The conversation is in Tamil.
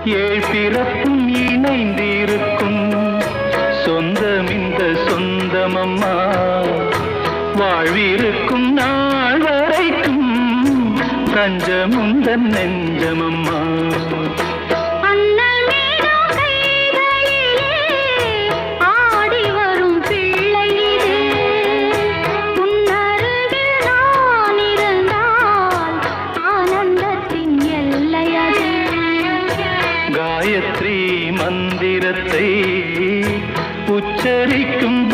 ஏழ் பிறப்பும் இணைந்திருக்கும் சொந்தம் இந்த சொந்தமம்மா. வாழ்விருக்கும் நாள் வரைக்கும் தஞ்சமுந்தன் நெஞ்சமம்மா. காயத்ரி மந்திரத்தை உச்சரிக்கும்